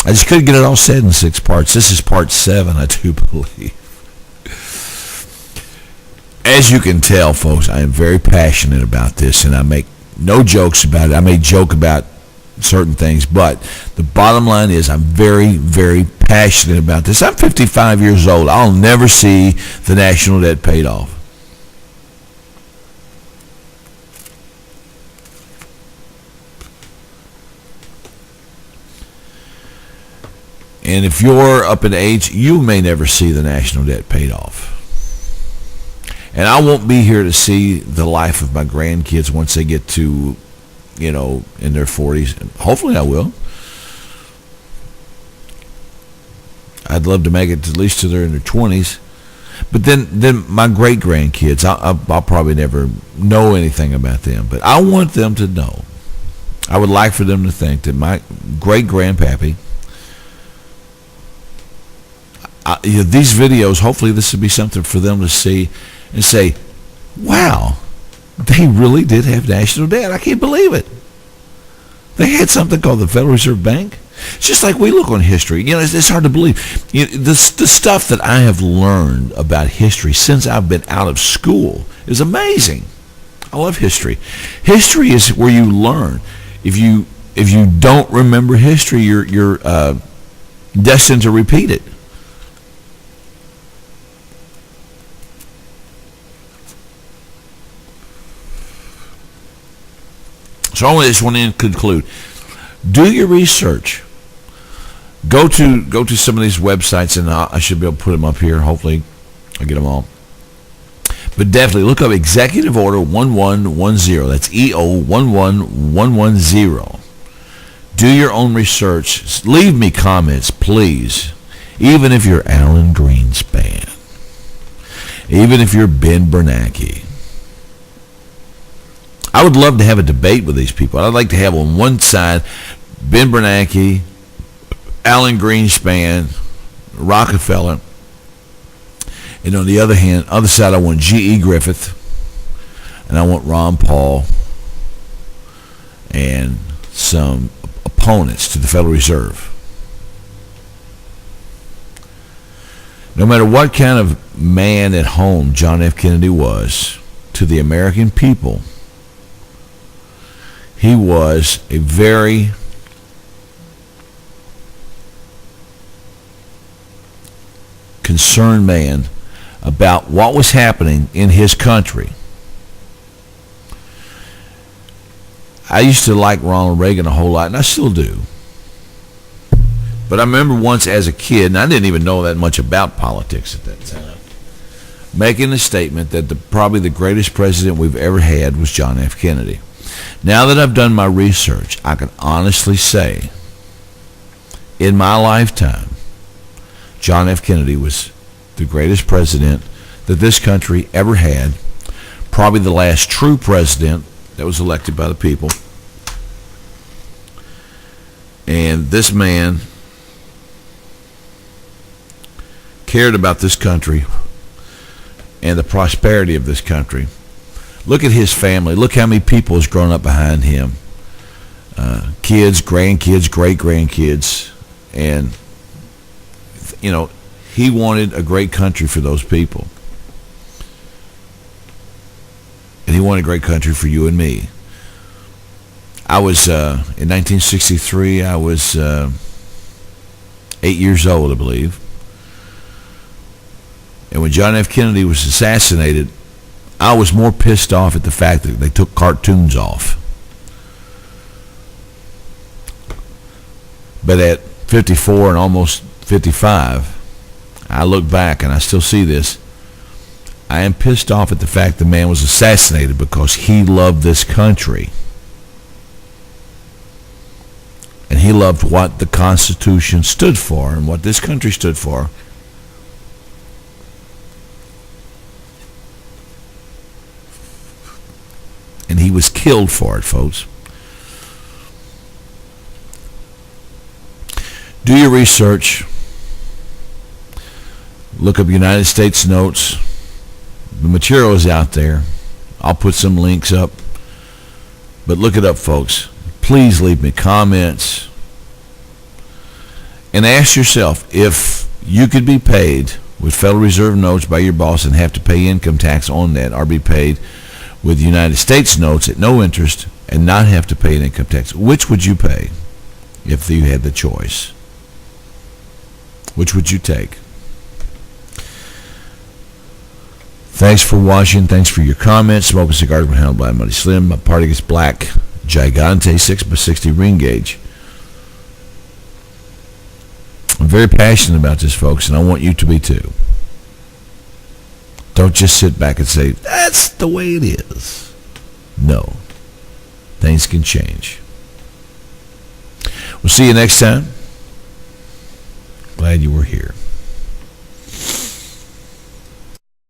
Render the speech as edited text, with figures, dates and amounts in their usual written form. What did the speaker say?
I just couldn't get it all said in 6 parts. This is part 7, I do believe. As you can tell, folks, I am very passionate about this, and I make no jokes about it. I may joke about certain things, but the bottom line is I'm very, very passionate about this. I'm 55 years old. I'll never see the national debt paid off. And if you're up in age, you may never see the national debt paid off. And I won't be here to see the life of my grandkids once they get to, in their 40s. Hopefully I will. I'd love to make it at least to in their 20s. But then my great-grandkids, I'll probably never know anything about them. But I want them to know. I would like for them to think that my great-grandpappy, these videos, hopefully this will be something for them to see and say, wow, they really did have national debt. I can't believe it. They had something called the Federal Reserve Bank. It's just like we look on history. It's hard to believe. The stuff that I have learned about history since I've been out of school is amazing. I love history. History is where you learn. If you don't remember history, you're destined to repeat it. So I just want to conclude. Do your research. Go to some of these websites, and I should be able to put them up here. Hopefully, I'll get them all. But definitely look up Executive Order 1110. That's EO11110. Do your own research. Leave me comments, please. Even if you're Alan Greenspan. Even if you're Ben Bernanke. I would love to have a debate with these people. I'd like to have on one side Ben Bernanke, Alan Greenspan, Rockefeller, and on the other side I want G.E. Griffith, and I want Ron Paul, and some opponents to the Federal Reserve. No matter what kind of man at home John F. Kennedy was to the American people, he was a very concerned man about what was happening in his country. I used to like Ronald Reagan a whole lot, and I still do. But I remember once as a kid, and I didn't even know that much about politics at that time, making a statement that probably the greatest president we've ever had was John F. Kennedy. Now that I've done my research, I can honestly say, in my lifetime, John F. Kennedy was the greatest president that this country ever had, probably the last true president that was elected by the people. And this man cared about this country and the prosperity of this country. Look at his family. Look how many people has grown up behind him. Kids, grandkids, great-grandkids. And, he wanted a great country for those people. And he wanted a great country for you and me. I was, in 1963, I was 8 years old, I believe. And when John F. Kennedy was assassinated, I was more pissed off at the fact that they took cartoons off. But at 54 and almost 55, I look back and I still see this. I am pissed off at the fact the man was assassinated because he loved this country. And he loved what the Constitution stood for and what this country stood for. And he was killed for it, folks. Do your research. Look up United States notes. The material is out there. I'll put some links up. But look it up, folks. Please leave me comments. And ask yourself, if you could be paid with Federal Reserve notes by your boss and have to pay income tax on that, or be paid with United States notes at no interest and not have to pay an income tax, which would you pay if you had the choice? Which would you take? Thanks for watching. Thanks for your comments. Smoking Cigars with Howlinblind, Money Slim. My party gets black. Gigante 6x60 ring gauge. I'm very passionate about this, folks, and I want you to be too. Don't just sit back and say, that's the way it is. No. Things can change. We'll see you next time. Glad you were here.